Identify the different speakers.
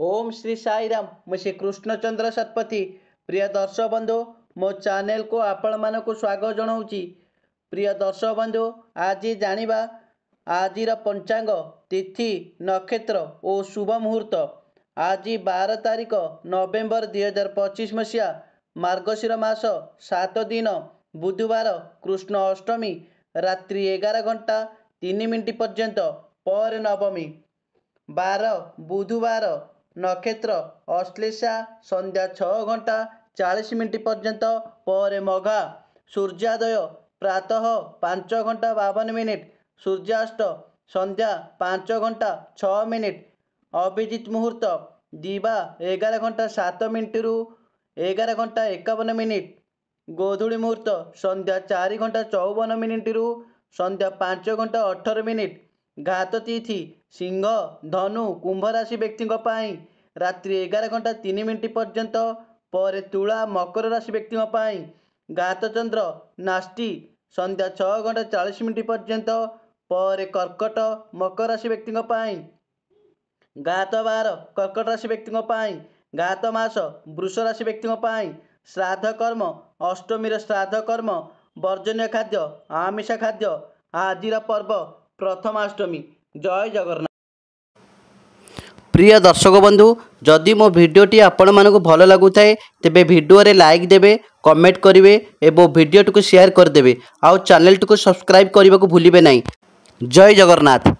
Speaker 1: ओम श्री साई राम। मु श्री कृष्णचंद्र शतपथी। प्रिय दर्शक बंधु, मो चैनल को आपण मानक स्वागत जनाऊँगी। प्रिय दर्शक बंधु, आज जानिबा आजिर पंचांग, तिथि, नक्षत्र और शुभ मुहूर्त। आज 12 तारिख नवेम्बर 2025 मसीहा, मार्गशीर मास 7 दिन बुधवार, कृष्ण अष्टमी रात्रि 11 घंटा 3 मिनिट पर्यंत पर नवमी। 12 बुधवार, नक्षत्र अश्लेषा संध्या 6 घंटा 40 मिनिट पर्यंत पर मघा। सूर्योदय प्रातः 5 घंटा 52 मिनिट, सूर्यास्त संध्या 5 घंटा 6 मिनिट। अभिजित मुहूर्त दिवा 11 घंटा 7 मिनिट रु 11 घंटा 51 मिनिट। गोधूली मुहूर्त संध्या 4 घंटा 54 मिनिट रु संध्या 5 घंटा 18 मिनिट। घात तिथि सिंह, धनु, कुंभ राशि व्यक्ति रात्रि 11 घंटा 3 मिनिट पर्यंत पर तुला, मकर राशि व्यक्ति घात चंद्र नास्ति संध्या 6 घंटा 40 मिनिट पर्यंत पर कर्कट, मकर राशि व्यक्ति घात बार कर्कट राशि व्यक्ति घात मास वृष राशि व्यक्ति श्राद्ध कर्म अष्टमी श्राद्ध कर्म वर्जनीय खाद्य आमिष खाद्य। आजिर पर्व प्रथमाष्टमी। जय जगन्नाथ। प्रिय दर्शक बंधु, जदि मो भिडियोटी आपण मानक भल लगुए तेबे भिडियो रे लाइक देबे, कमेंट करेंगे और भिडियो को शेयर करदे। आउ चैनल को सब्सक्राइब करने को भूलिए नहीं। जय जगन्नाथ।